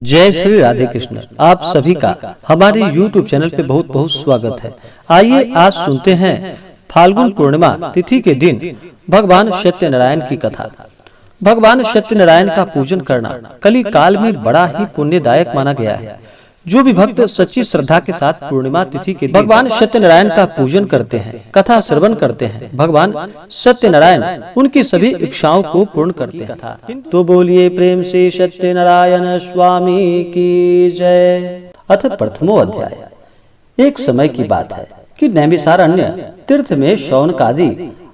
जय श्री राधे कृष्ण। आप सभी का हमारे YouTube चैनल पे बहुत बहुत स्वागत है। आइए आज सुनते हैं फाल्गुन पूर्णिमा तिथि के दिन भगवान सत्यनारायण की कथा। भगवान सत्यनारायण का पूजन करना कली काल में बड़ा ही पुण्यदायक माना गया है। जो भी भक्त सच्ची श्रद्धा के साथ पूर्णिमा तिथि के दिन भगवान सत्यनारायण का पूजन करते हैं, कथा श्रवण करते हैं, भगवान सत्यनारायण उनकी सभी इच्छाओं को पूर्ण करते हैं। तो बोलिए प्रेम से सत्यनारायण स्वामी की जय। अथ प्रथमो अध्याय। एक समय की बात है कि नैमिषारण्य तीर्थ में शौनकादि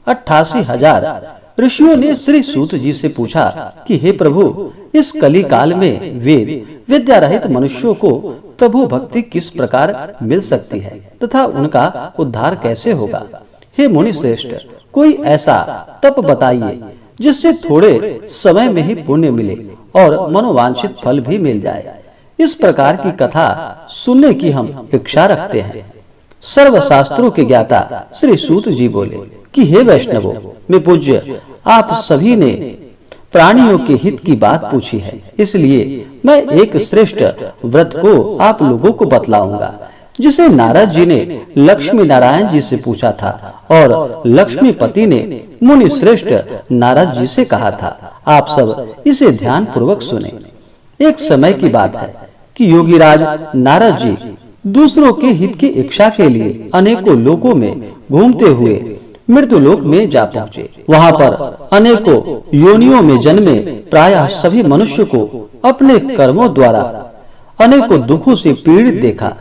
88,000 ऋषियों ने श्री सूत जी से पूछा कि हे प्रभु, इस कली काल में वेद विद्या रहित मनुष्यों को प्रभु भक्ति किस प्रकार मिल सकती है तथा उनका उद्धार कैसे होगा। हे मुनि श्रेष्ठ, कोई ऐसा तप बताइए जिससे थोड़े समय में ही पुण्य मिले और मनोवांछित फल भी मिल जाए। इस प्रकार की कथा सुनने की हम इच्छा रखते हैं। सर्व शास्त्रों के ज्ञाता श्री सूत जी बोले कि हे वैष्णवों, मैं पूज्य आप सभी ने प्राणियों के हित की बात पूछी है, इसलिए मैं एक श्रेष्ठ व्रत को आप लोगों को बतलाऊंगा, जिसे नारद जी ने लक्ष्मी नारायण जी से पूछा था और लक्ष्मीपति ने मुनि श्रेष्ठ नारद जी से कहा था। आप सब इसे ध्यान पूर्वक सुने। एक समय की बात है कि योगीराज नारद जी दूसरों के हित की इच्छा के लिए अनेकों लोकों में घूमते हुए मृत्यु लोक में जा पहुँचे। वहाँ पर अनेकों योनियों में जन्मे प्रायः सभी मनुष्य को अपने कर्मों द्वारा अनेकों दुखों से पीड़ित देखा।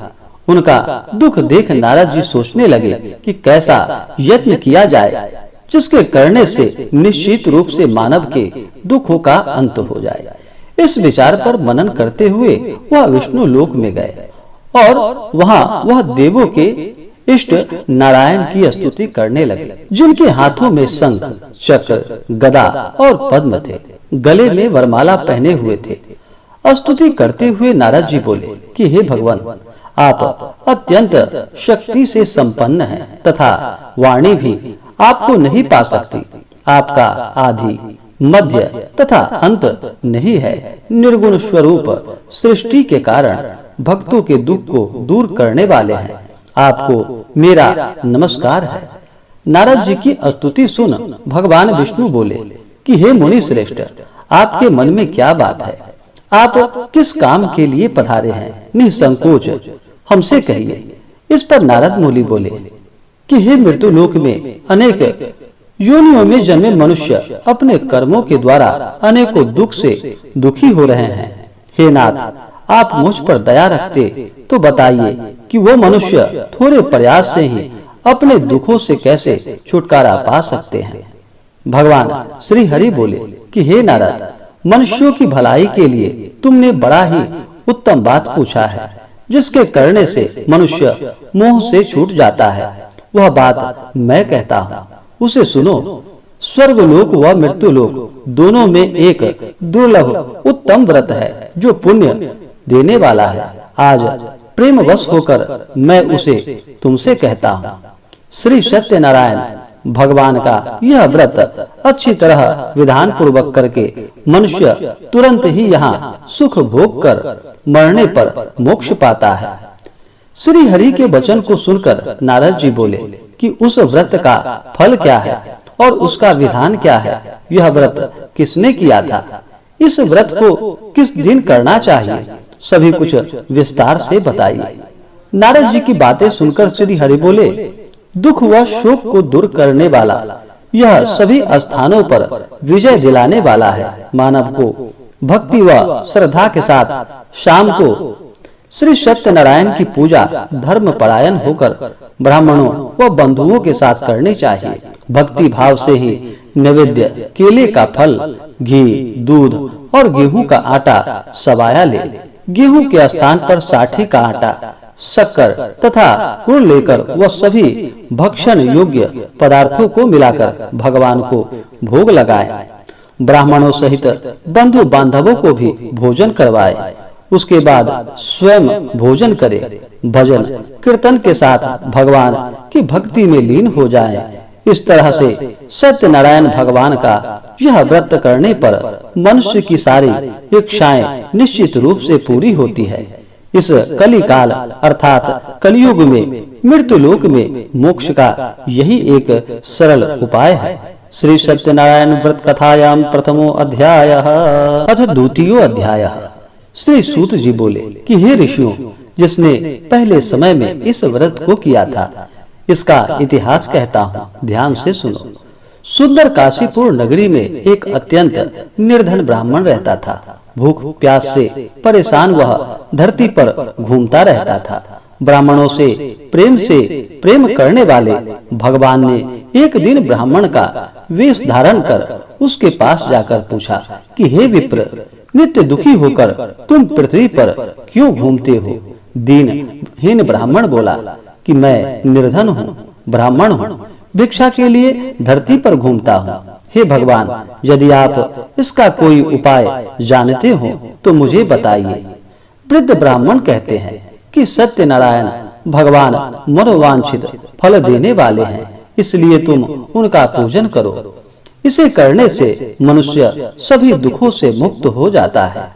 उनका दुख देख नारद जी सोचने लगे कि कैसा यत्न किया जाए जिसके करने से निश्चित रूप से मानव के दुखों का अंत हो जाए। इस विचार पर मनन करते हुए वह विष्णु लोक में गए और वहाँ वह देवों के इष्ट नारायण की स्तुति करने लगे, जिनके हाथों में शंख, चक्र, गदा और पद्म थे, गले में वरमाला पहने हुए थे। स्तुति करते हुए नारद जी बोले कि हे भगवान, आप अत्यंत शक्ति से संपन्न हैं तथा वाणी भी आपको नहीं पा सकती। आपका आदि मध्य तथा अंत नहीं है। निर्गुण स्वरूप सृष्टि के कारण भक्तों के दुख को दूर करने वाले हैं। आपको मेरा नमस्कार है। नारद जी की स्तुति सुन भगवान विष्णु बोले कि हे मुनि श्रेष्ठ, आपके मन में क्या बात है? आप किस काम के लिए पधारे हैं? निसंकोच हमसे कहिए। इस पर नारद मुनि बोले कि हे मृत्यु लोक में अनेक योनियों में जन्मे मनुष्य अपने कर्मों के द्वारा अनेकों दुख से दुखी हो रहे हैं। हे नाथ, आप मुझ पर दया रखते तो बताइए कि वो मनुष्य थोड़े प्रयास से ही अपने दुखों से कैसे छुटकारा पा सकते हैं। भगवान श्री हरि बोले कि हे नारद, मनुष्यों की भलाई के लिए तुमने बड़ा ही उत्तम बात पूछा है, जिसके करने से मनुष्य मोह से छूट जाता है। वह बात मैं कहता हूँ, उसे सुनो। स्वर्गलोक व मृत्युलोक दोनों में एक दुर्लभ उत्तम व्रत है जो पुण्य देने वाला है। आज प्रेम वश होकर मैं उसे तुमसे कहता हूँ। श्री सत्यनारायण भगवान का यह व्रत अच्छी तरह विधान पूर्वक करके मनुष्य तुरंत ही यहाँ सुख भोग कर मरने पर मोक्ष पाता है। श्री हरि के वचन को सुनकर नारद जी बोले कि उस व्रत का फल क्या है और उसका विधान क्या है? यह व्रत किसने किया था? इस व्रत को किस दिन करना चाहिए? सभी कुछ विस्तार से बताइए। नारद जी की बातें सुनकर श्री हरि बोले, दुख व शोक को दूर करने वाला यह सभी स्थानों पर विजय दिलाने वाला है। मानव को भक्ति व श्रद्धा के साथ शाम को श्री सत्यनारायण की पूजा धर्म परायण होकर ब्राह्मणों व बंधुओं के साथ करनी चाहिए। भक्ति भाव से ही नैवेद्य, केले का फल, घी, दूध और गेहूं का आटा सवाया ले। गेहूं के स्थान पर साठी का आटा, शक्कर तथा गुड़ लेकर वह सभी भक्षण योग्य पदार्थों को मिलाकर भगवान को भोग लगाए। ब्राह्मणों सहित बंधु बांधवों को भी भोजन करवाए। उसके बाद स्वयं भोजन करे। भजन कीर्तन के साथ भगवान की भक्ति में लीन हो जाए। इस तरह से सत्यनारायण भगवान का यह व्रत करने पर मनुष्य की सारी इच्छाएं निश्चित रूप से पूरी होती है। इस कली काल अर्थात कलयुग में मृत्यु लोक में मोक्ष का यही एक सरल उपाय है। श्री सत्यनारायण व्रत कथायाम प्रथमो अध्याय अथ द्वितीयो अध्याय। श्री सूत जी बोले कि हे ऋषियों, जिसने पहले समय में इस व्रत को किया था, इसका इतिहास कहता हूँ, ध्यान से सुनो। सुंदर काशीपुर नगरी में एक अत्यंत निर्धन ब्राह्मण रहता था। भूख प्यास से परेशान वह धरती पर घूमता रहता था। ब्राह्मणों से प्रेम करने वाले भगवान ने एक दिन ब्राह्मण का वेश धारण कर उसके पास जाकर पूछा कि हे विप्र, नित्य दुखी होकर तुम पृथ्वी पर क्यों घूमते हो? दीनहीन ब्राह्मण बोला कि मैं निर्धन हूँ, ब्राह्मण हूँ, भिक्षा के लिए धरती पर घूमता हूँ। हे भगवान, यदि आप इसका कोई उपाय जानते हो तो मुझे बताइए। वृद्ध ब्राह्मण कहते हैं कि सत्यनारायण भगवान मनोवांछित फल देने वाले हैं, इसलिए तुम उनका पूजन करो। इसे करने से मनुष्य सभी दुखों से मुक्त हो जाता है।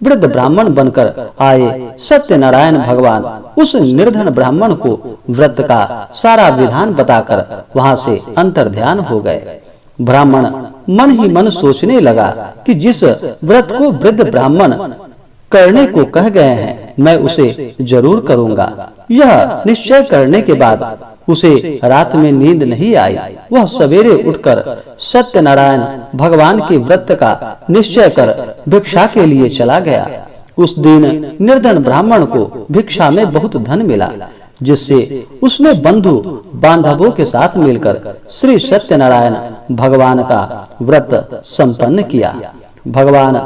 वृद्ध ब्राह्मण बनकर आए सत्यनारायण भगवान उस निर्धन ब्राह्मण को व्रत का सारा विधान बताकर वहां से अंतर्ध्यान हो गए। ब्राह्मण मन ही मन सोचने लगा कि जिस व्रत को वृद्ध ब्राह्मण करने को कह गए हैं, मैं उसे जरूर करूंगा। यह निश्चय करने के बाद उसे रात में नींद नहीं आई। वह सवेरे उठकर सत्यनारायण भगवान के व्रत का निश्चय कर भिक्षा के लिए चला गया। उस दिन निर्धन ब्राह्मण को भिक्षा में बहुत धन मिला, जिससे उसने बंधु बांधवों के साथ मिलकर श्री सत्यनारायण भगवान का व्रत संपन्न किया। भगवान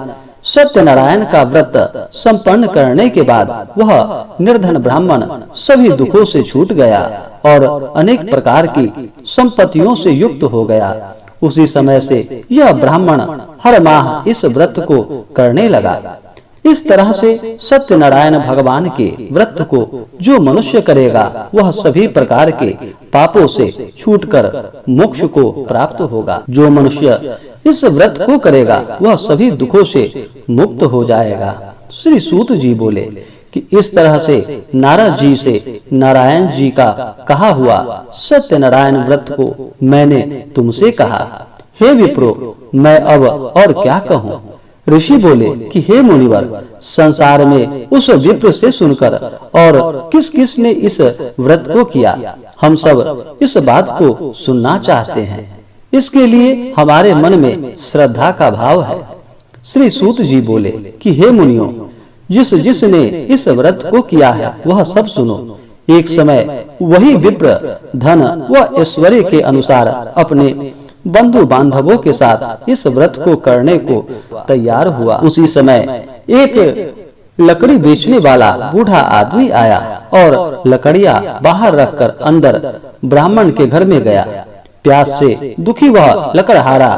सत्यनारायण का व्रत संपन्न करने के बाद वह निर्धन ब्राह्मण सभी दुखों से छूट गया और अनेक प्रकार की संपत्तियों से युक्त हो गया। उसी समय से यह ब्राह्मण हर माह इस व्रत को करने लगा। इस तरह से सत्यनारायण भगवान के व्रत को जो मनुष्य करेगा, वह सभी प्रकार के पापों से छूटकर मोक्ष को प्राप्त होगा। जो मनुष्य इस व्रत को करेगा, वह सभी दुखों से मुक्त हो जाएगा। श्री सूत जी बोले कि इस तरह से नारद जी से नारायण जी का कहा हुआ सत्यनारायण व्रत को मैंने तुमसे कहा। हे विप्रो, मैं अब और क्या कहूँ? ऋषि बोले कि हे मुनिवर, संसार में उस विप्र से सुनकर और किस किस ने इस व्रत को किया, हम सब इस बात को सुनना चाहते हैं। इसके लिए हमारे मन में श्रद्धा का भाव है। श्री सूत जी बोले कि हे मुनियों, जिसने इस व्रत को किया है वह सब सुनो। एक समय वही विप्र धन व ऐश्वर्य के अनुसार अपने बंधु बांधवों के साथ इस व्रत को करने को तैयार हुआ। उसी समय एक लकड़ी बेचने वाला बूढ़ा आदमी आया और लकड़ियां बाहर रखकर अंदर ब्राह्मण के घर में गया। प्यास से दुखी वह लकड़हारा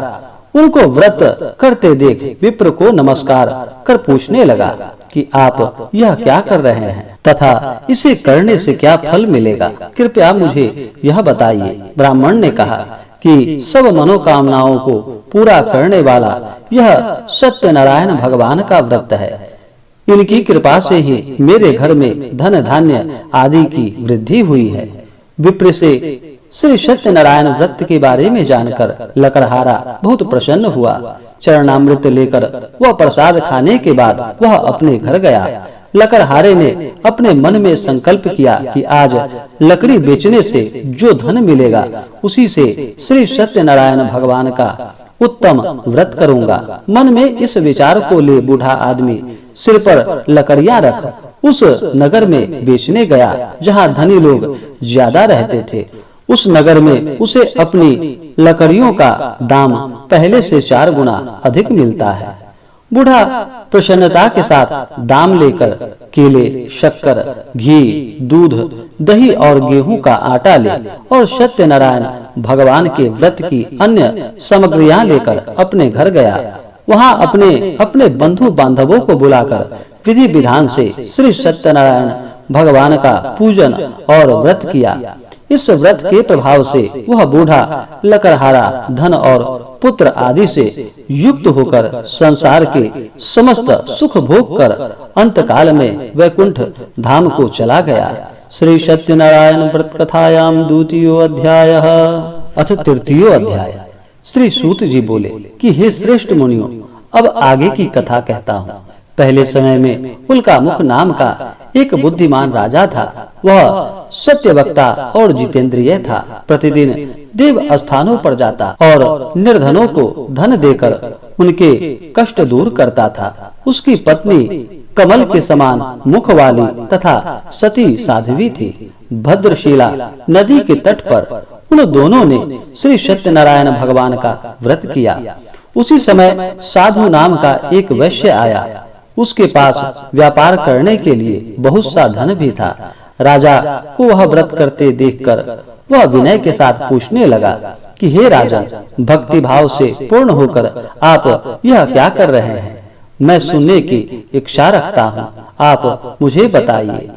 उनको व्रत करते देख विप्र को नमस्कार कर पूछने लगा कि आप यह क्या कर रहे हैं तथा इसे करने से क्या फल मिलेगा, कृपया मुझे यह बताइए। ब्राह्मण ने कहा कि सब मनोकामनाओं को पूरा करने वाला यह सत्यनारायण भगवान का व्रत है। इनकी कृपा से ही मेरे घर में धन धान्य आदि की वृद्धि हुई है। विप्र से श्री सत्यनारायण व्रत के बारे में जानकर लकड़हारा बहुत प्रसन्न हुआ। चरणामृत लेकर वह प्रसाद खाने के बाद वह अपने घर गया। लकड़हारे ने अपने मन में संकल्प किया कि आज लकड़ी बेचने से जो धन मिलेगा उसी से श्री सत्यनारायण भगवान का उत्तम व्रत करूंगा। मन में इस विचार को ले बूढ़ा आदमी सिर पर लकड़ियां रख उस नगर में बेचने गया जहां धनी लोग ज्यादा रहते थे। उस नगर में उसे अपनी लकड़ियों का दाम पहले से 4 गुना अधिक मिलता है। बूढ़ा प्रसन्नता के साथ दाम लेकर केले, शक्कर, घी, दूध, दही और गेहूं का आटा ले और सत्यनारायण भगवान के व्रत की अन्य सामग्रियां लेकर अपने घर गया। वहां अपने बंधु बांधवों को बुलाकर विधि विधान से श्री सत्यनारायण भगवान का पूजन और व्रत किया। इस व्रत के प्रभाव से वह बूढ़ा लकड़हारा धन और पुत्र आदि से युक्त होकर संसार के समस्त सुख भोग कर अंतकाल में वैकुंठ धाम को चला गया। श्री सत्यनारायण व्रत कथायाम द्वितीयो अध्याय अथ तृतीयो अध्याय। श्री सूत जी बोले कि हे श्रेष्ठ मुनियों, अब आगे की कथा कहता हूँ। पहले समय में उल्कामुख नाम का एक बुद्धिमान राजा था। वह सत्यवक्ता और जितेंद्रिय था। प्रतिदिन देव स्थानों पर जाता और निर्धनों को धन देकर उनके कष्ट दूर करता था। उसकी पत्नी कमल के समान मुख वाली तथा सती साध्वी थी। भद्रशिला नदी के तट पर उन दोनों ने श्री सत्यनारायण भगवान का व्रत किया। उसी समय साधु नाम का एक वैश्य आया। उसके पास व्यापार करने के लिए बहुत सा धन भी था। राजा को वह व्रत करते देखकर वह विनय के साथ पूछने लगा कि हे राजन, भक्ति भाव से पूर्ण होकर आप यह क्या कर रहे हैं? मैं सुनने की इच्छा रखता हूँ, आप मुझे बताइए।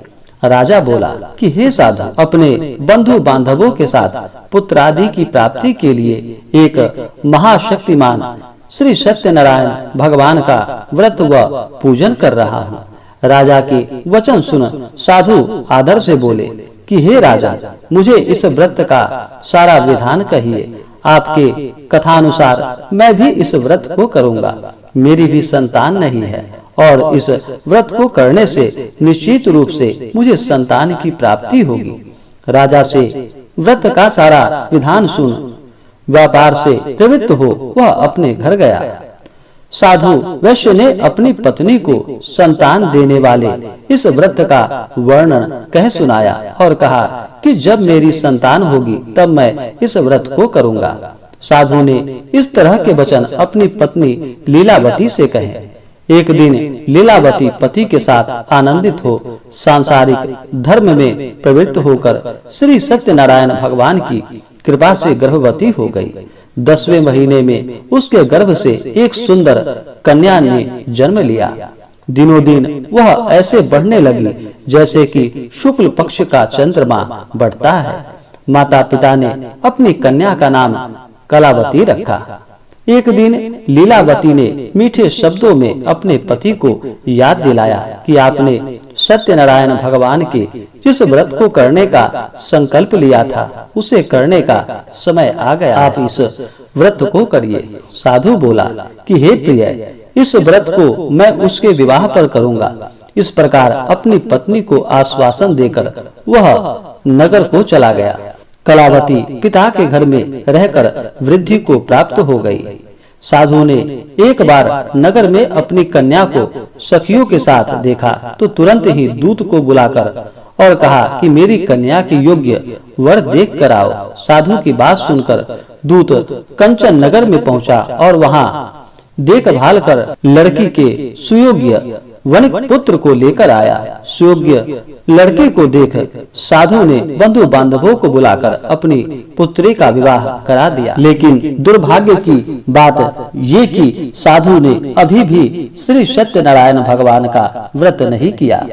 राजा बोला कि हे साधु, अपने बंधु बांधवों के साथ पुत्र आदि की प्राप्ति के लिए एक महाशक्तिमान श्री सत्यनारायण भगवान का व्रत व पूजन कर रहा हूँ। राजा के वचन सुन साधु आदर से बोले कि हे राजा, मुझे इस व्रत का सारा विधान कहिए। आपके कथानुसार मैं भी इस व्रत को करूँगा। मेरी भी संतान नहीं है और इस व्रत को करने से निश्चित रूप से मुझे संतान की प्राप्ति होगी। राजा से व्रत का सारा विधान सुन व्यापार से प्रवृत्त हो वह अपने घर गया। साधु वैश्य ने अपनी पत्नी को संतान देने वाले इस व्रत का वर्णन कह सुनाया और कहा कि जब मेरी संतान होगी तब मैं इस व्रत को करूंगा। साधु ने इस तरह के वचन अपनी पत्नी लीलावती से कहे। एक दिन लीलावती पति के साथ आनंदित हो सांसारिक धर्म में प्रवृत्त होकर श्री सत्यनारायण भगवान की कृपा से गर्भवती हो गई। 10वें महीने में उसके गर्भ से एक सुंदर कन्या ने जन्म लिया। दिनों दिन वह ऐसे बढ़ने लगी जैसे कि शुक्ल पक्ष का चंद्रमा बढ़ता है। माता पिता ने अपनी कन्या का नाम कलावती रखा। एक दिन लीलावती ने मीठे शब्दों में अपने पति को याद दिलाया कि आपने सत्यनारायण भगवान के जिस व्रत को करने का संकल्प लिया था उसे करने का समय आ गया। आप इस व्रत को करिए। साधु बोला कि हे प्रिय, इस व्रत को मैं उसके विवाह पर करूंगा। इस प्रकार अपनी पत्नी को आश्वासन देकर वह नगर को चला गया। कलावती पिता के घर में रहकर वृद्धि को प्राप्त हो गई। साधु ने एक बार नगर में अपनी कन्या को सखियों के साथ देखा तो तुरंत ही दूत को बुलाकर और कहा कि मेरी कन्या के योग्य वर देख कर आओ। साधु की बात सुनकर दूत कंचन नगर में पहुंचा और वहां देखभाल कर लड़की के सुयोग्य वनिक पुत्र को लेकर आया। सुयोग्य लड़के को देख साधु ने बंधु बांधवों को बुलाकर अपनी पुत्री का विवाह करा दिया। लेकिन दुर्भाग्य की बात ये कि साधु ने अभी भी श्री सत्यनारायण भगवान का व्रत नहीं किया।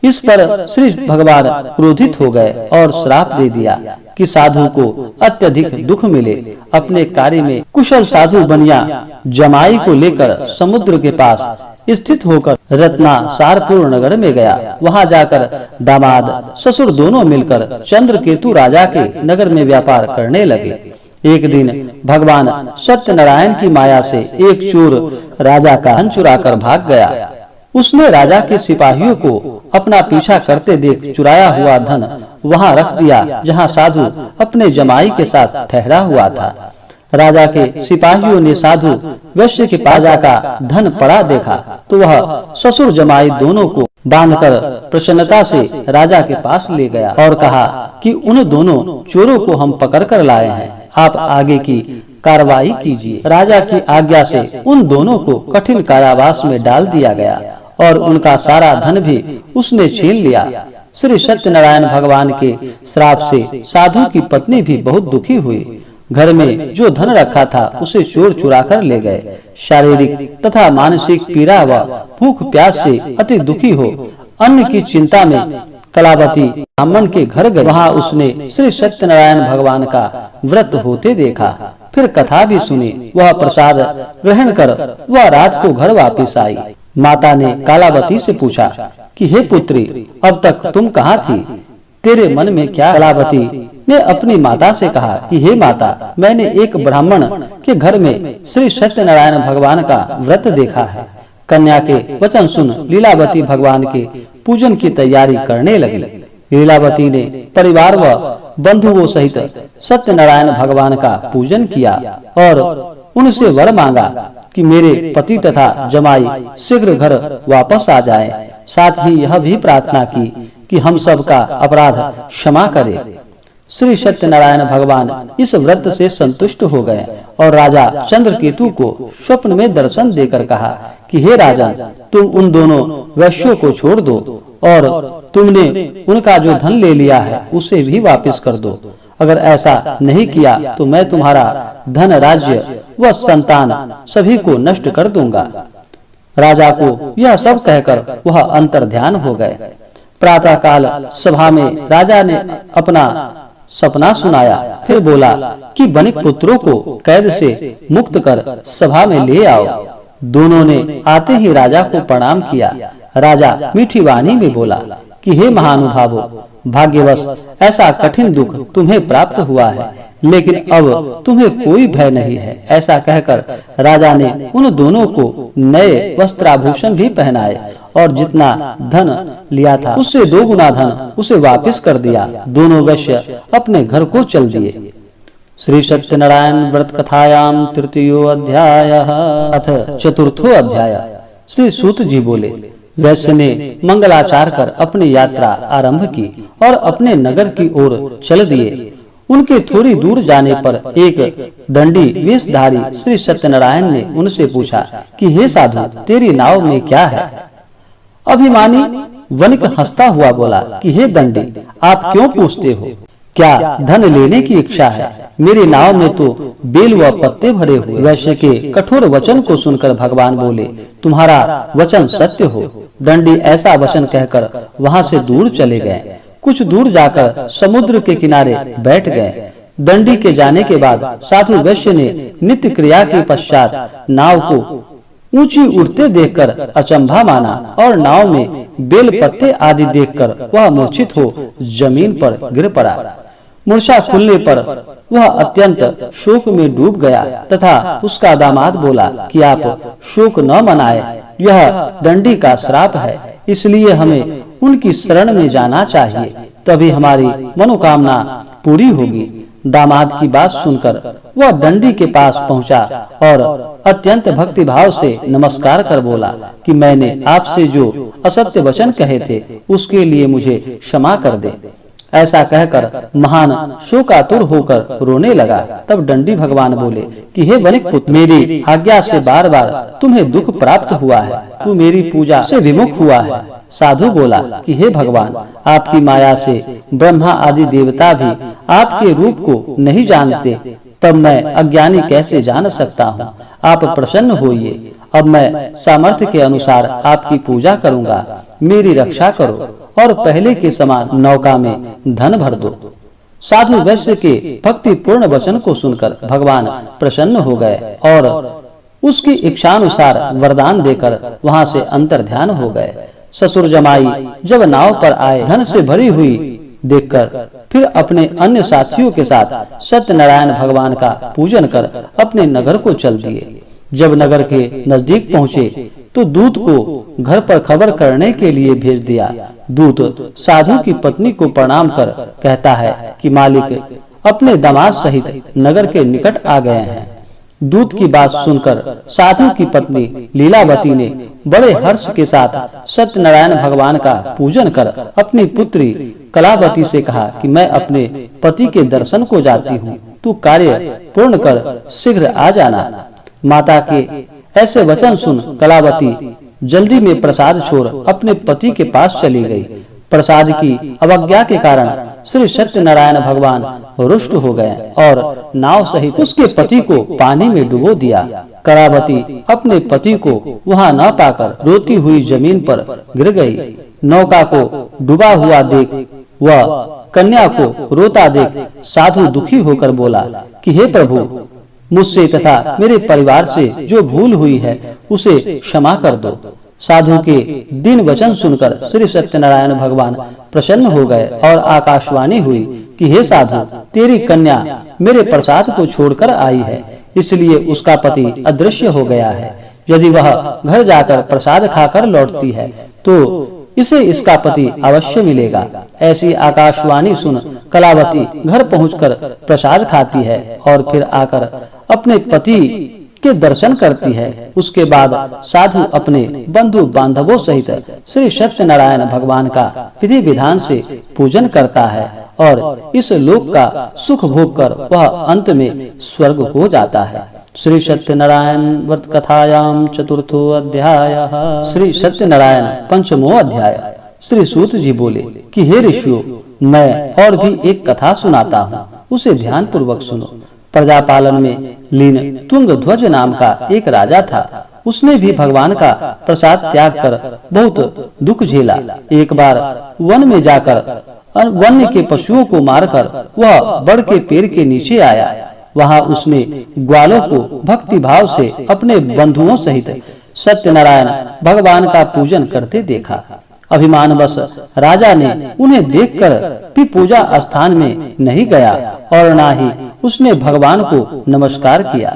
इस पर श्री भगवान क्रोधित हो गए और श्राप दे दिया कि साधु को अत्यधिक दुख मिले। अपने कार्य में कुशल साधु बनिया जमाई को लेकर समुद्र के पास स्थित होकर रत्नासारपुर नगर में गया। वहां जाकर दामाद ससुर दोनों मिलकर चंद्रकेतु राजा के नगर में व्यापार करने लगे। एक दिन भगवान सत्यनारायण की माया से एक चोर राजा का धन चुराकर भाग गया। उसने राजा के सिपाहियों को अपना पीछा करते देख चुराया हुआ धन वहां रख दिया जहां साधु अपने जमाई के साथ ठहरा हुआ था। राजा के सिपाहियों ने साधु वैश्य के पाजा का धन पड़ा देखा तो वह ससुर जमाई दोनों को बांधकर प्रसन्नता से राजा के पास ले गया और कहा कि उन दोनों चोरों को हम पकड़ कर लाए हैं, आप आगे की कार्रवाई कीजिए। राजा की आज्ञा से उन दोनों को कठिन कारावास में डाल दिया गया और उनका सारा धन भी उसने छीन लिया। श्री सत्यनारायण भगवान के श्राप से साधु की पत्नी भी बहुत दुखी हुई। घर में जो धन रखा था उसे चोर चुरा कर ले गए। शारीरिक तथा मानसिक पीड़ा व भूख प्यास से अति दुखी हो अन्न की चिंता में कलावती ब्राह्मण के घर गई। वहाँ उसने श्री सत्यनारायण भगवान का व्रत होते देखा। फिर कथा भी सुनी। वह प्रसाद ग्रहण कर वह रात को घर वापस आई। माता ने कलावती से पूछा कि हे पुत्री, अब तक तुम कहाँ थी? तेरे मन में क्या? कलावती ने अपनी माता से कहा कि हे माता, मैंने एक ब्राह्मण के घर में श्री सत्यनारायण भगवान का व्रत देखा है। कन्या के वचन सुन लीलावती भगवान के पूजन की तैयारी करने लगी। लीलावती ने परिवार व बंधुओं सहित सत्यनारायण भगवान का पूजन किया और उनसे वर मांगा कि मेरे पति तथा जमाई शीघ्र घर वापस आ जाएं। साथ ही यह भी प्रार्थना की कि हम सब का अपराध क्षमा करे। श्री सत्यनारायण भगवान इस व्रत से संतुष्ट हो गए और राजा चंद्रकेतु को स्वप्न में दर्शन देकर कहा कि हे राजन, तुम उन दोनों वैश्यों को छोड़ दो और तुमने उनका जो धन ले लिया है उसे भी वापस कर दो। अगर ऐसा नहीं किया तो मैं तुम्हारा धन, राज्य व संतान सभी को नष्ट कर दूंगा। राजा को यह सब कहकर वह अंतर्ध्यान हो गए। प्रातः काल सभा में राजा ने अपना सपना सुनाया। फिर बोला कि वणिक पुत्रों को कैद से मुक्त कर सभा में ले आओ। दोनों ने आते ही राजा को प्रणाम किया। राजा मीठी वाणी में बोला कि हे महानुभावों, भाग्यवश ऐसा कठिन दुख तुम्हें प्राप्त हुआ है, लेकिन अब तुम्हें कोई भय नहीं है। ऐसा कहकर राजा ने उन दोनों को नए वस्त्राभूषण भी पहनाए और जितना धन लिया था उससे 2 गुना धन उसे वापस कर दिया। दोनों वैश्य अपने घर को चल दिए। श्री सत्यनारायण व्रत कथायाम तृतीयो अध्यायः अथ चतुर्थो अध्याय। श्री सूत जी बोले, वैश्य ने मंगलाचार कर अपनी यात्रा आरंभ की और अपने नगर की ओर चल दिए। उनके थोड़ी दूर जाने पर एक दंडी वेशधारी श्री सत्यनारायण ने उनसे पूछा कि हे साधु, तेरी नाव में क्या है? अभिमानी वणिक हंसता हुआ बोला कि हे दंडी, आप क्यों पूछते हो? क्या धन लेने की इच्छा है? मेरी नाव में तो बेल व पत्ते भरे हुए। वैश्य के कठोर वचन को सुनकर भगवान बोले, तुम्हारा वचन सत्य हो। दंडी ऐसा वचन कहकर वहां से दूर चले गए। कुछ दूर जाकर समुद्र के किनारे बैठ गए। दंडी के जाने के बाद साधु वैश्य ने नित्य क्रिया के पश्चात नाव को ऊंची उड़ते देखकर अचंभा माना और नाव में बेल पत्ते आदि देखकर वह मूर्छित हो जमीन पर गिर पड़ा। मूर्छा खुलने पर वह अत्यंत शोक में डूब गया तथा उसका दामाद बोला कि आप शोक न मनाए, यह दंडी का श्राप है, इसलिए हमें उनकी शरण में जाना चाहिए, तभी हमारी मनोकामना पूरी होगी। दामाद की बात सुनकर वह दंडी के पास पहुंचा और अत्यंत भक्ति भाव से नमस्कार कर बोला कि मैंने आपसे जो असत्य वचन कहे थे उसके लिए मुझे क्षमा कर दे। ऐसा कहकर महान शोकातुर होकर रोने लगा। तब दंडी भगवान बोले कि हे वणिक पुत्र, मेरी आज्ञा से बार बार तुम्हें दुख प्राप्त हुआ है, तू मेरी पूजा से विमुख हुआ है। साधु बोला कि हे भगवान, आपकी माया से ब्रह्मा आदि देवता भी आपके रूप को नहीं जानते, तब मैं अज्ञानी कैसे जान सकता हूँ? आप प्रसन्न होइए, अब मैं सामर्थ्य के अनुसार आपकी पूजा करूँगा। मेरी रक्षा करो और पहले के समान नौका में धन भर दो। साधु वैश्य के भक्ति पूर्ण वचन को सुनकर भगवान प्रसन्न हो गए और उसकी इच्छानुसार वरदान देकर वहां से अंतर्ध्यान हो गए। ससुर जमाई जब नाव पर आए, धन से भरी हुई देखकर फिर अपने अन्य साथियों के साथ सत्यनारायण भगवान का पूजन कर अपने नगर को चल दिए। जब नगर के नजदीक पहुँचे तो दूत को घर पर खबर करने के लिए भेज दिया। दूत साधु की पत्नी को प्रणाम कर कहता है कि मालिक अपने दामाद सहित नगर के निकट आ गए हैं। दूत की बात सुनकर साधु की पत्नी लीलावती ने बड़े हर्ष के साथ सत्यनारायण भगवान का पूजन कर अपनी पुत्री कलावती से कहा कि मैं अपने पति के दर्शन को जाती हूँ, तू कार्य पूर्ण कर शीघ्र आ जाना। माता के ऐसे वचन सुन कलावती जल्दी में प्रसाद छोड़ अपने पति के पास चली गई। प्रसाद की अवज्ञा के कारण श्री सत्यनारायण भगवान रुष्ट हो गए और नाव सहित उसके पति को पानी में डुबो दिया। करावती अपने पति को वहां न पाकर रोती हुई जमीन पर गिर गई। नौका को डूबा हुआ देख वह कन्या को रोता देख साधु दुखी होकर बोला कि हे प्रभु, मुझसे तथा मेरे परिवार से जो भूल हुई है उसे क्षमा कर दो। साधु के दीन वचन सुनकर श्री सत्यनारायण भगवान प्रसन्न हो गए और आकाशवाणी हुई कि हे साधु, तेरी कन्या मेरे प्रसाद को छोड़कर आई है, इसलिए उसका पति अदृश्य हो गया है। यदि वह घर जाकर प्रसाद खाकर लौटती है तो इसे इसका पति अवश्य मिलेगा। ऐसी आकाशवाणी सुन कलावती घर पहुंचकर प्रसाद खाती है और फिर आकर अपने पति के दर्शन करती है। उसके बाद साधु अपने बंधु बांधवों सहित श्री सत्यनारायण भगवान का विधि विधान से पूजन करता है और इस लोक का सुख भोग कर वह अंत में स्वर्ग हो जाता है। श्री सत्यनारायण व्रत कथायाम चतुर्थो अध्याय। श्री सत्यनारायण पंचमो अध्याय। श्री सूत जी बोले कि हे ऋषियों, मैं और भी एक कथा सुनाता हूँ, उसे ध्यान पूर्वक सुनो। प्रजापालन में लीन तुंगध्वज नाम का एक राजा था। उसने भी भगवान का प्रसाद त्याग कर बहुत दुख झेला। एक बार वन में जाकर वन्य के पशुओं को मारकर वह बड़ के पेड़ के नीचे आया। वहां उसने ग्वालों को भक्ति भाव से अपने बंधुओं सहित सत्यनारायण भगवान का पूजन करते देखा। अभिमानवश राजा ने उन्हें देखकर भी पूजा स्थान में नहीं गया और न ही उसने भगवान को नमस्कार किया।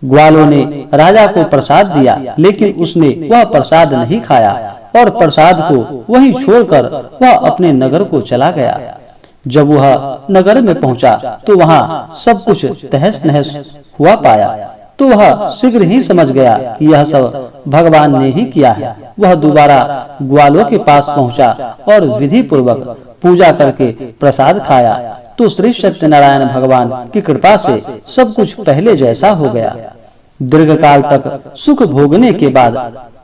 ग्वालों ने राजा को प्रसाद दिया, लेकिन उसने वह प्रसाद नहीं खाया और प्रसाद को वहीं छोड़कर वह अपने नगर को चला गया। जब वह नगर में पहुंचा तो वहां सब कुछ तहस नहस हुआ पाया, तो वह शीघ्र ही समझ गया कि यह सब भगवान ने ही किया है। वह दोबारा ग्वालों के पास पहुंचा और विधि पूर्वक पूजा करके प्रसाद खाया तो श्री सत्यनारायण भगवान की कृपा से सब कुछ पहले जैसा हो गया। दीर्घ काल तक सुख भोगने के बाद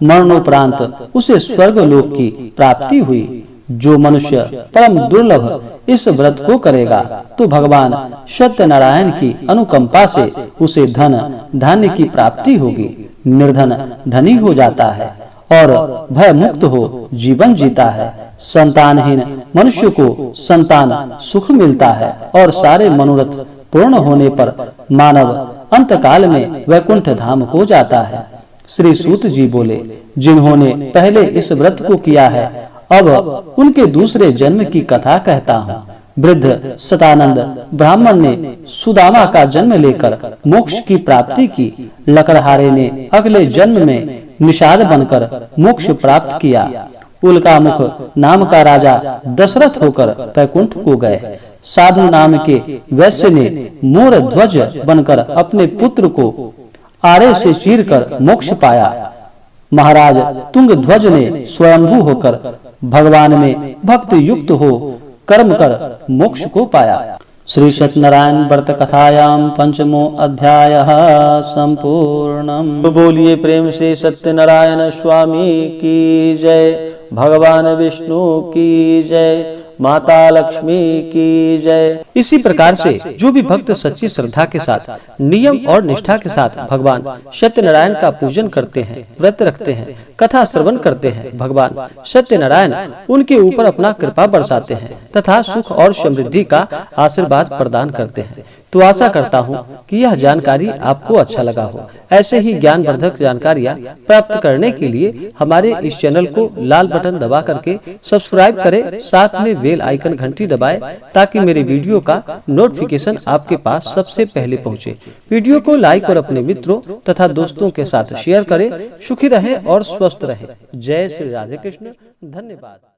मरणोपरांत उसे स्वर्ग लोक की प्राप्ति हुई। जो मनुष्य परम दुर्लभ इस व्रत को करेगा तो भगवान सत्यनारायण की अनुकंपा से उसे धन धान्य की प्राप्ति होगी। निर्धन धनी हो जाता है और भय मुक्त हो जीवन जीता है। संतानहीन मनुष्य को संतान सुख मिलता है और सारे मनोरथ पूर्ण होने पर मानव अंतकाल में वैकुंठ धाम को जाता है। श्री सूत जी बोले, जिन्होंने पहले इस व्रत को किया है अब उनके दूसरे जन्म की कथा कहता हूँ। वृद्ध सतानंद ब्राह्मण ने सुदामा का जन्म लेकर मोक्ष की प्राप्ति की। लकड़हारे ने अगले जन्म में निषाद बनकर मोक्ष प्राप्त किया। उल्कामुख नाम का राजा दशरथ होकर वैकुंठ को गए। साधु नाम के वैश्य ने मोर ध्वज बनकर अपने पुत्र को आड़े से चीरकर मोक्ष पाया। महाराज तुंगध्वज ने स्वयंभू होकर भगवान में भक्ति युक्त हो कर्म कर मोक्ष को पाया। श्री सत्यनारायण व्रत कथायाम पंचमो अध्याय संपूर्णम। बोलिए प्रेम से सत्यनारायण स्वामी की जय, भगवान विष्णु की जय, माता लक्ष्मी की जय। इसी प्रकार से जो भी भक्त सच्ची श्रद्धा के साथ नियम और निष्ठा के साथ भगवान सत्यनारायण का पूजन करते हैं, व्रत रखते हैं, कथा श्रवण करते हैं, भगवान सत्यनारायण उनके ऊपर अपना कृपा बरसाते हैं तथा सुख और समृद्धि का आशीर्वाद प्रदान करते हैं। तो आशा करता हूँ कि यह जानकारी आपको अच्छा लगा हो। ऐसे ही ज्ञानवर्धक जानकारियाँ प्राप्त करने के लिए हमारे इस चैनल को लाल बटन दबा करके सब्सक्राइब करें, साथ में बेल आइकन घंटी दबाएं ताकि मेरे वीडियो का नोटिफिकेशन आपके पास सबसे पहले पहुंचे। वीडियो को लाइक और अपने मित्रों तथा दोस्तों के साथ शेयर करें। सुखी रहें और स्वस्थ रहें। जय श्री राधे कृष्ण। धन्यवाद।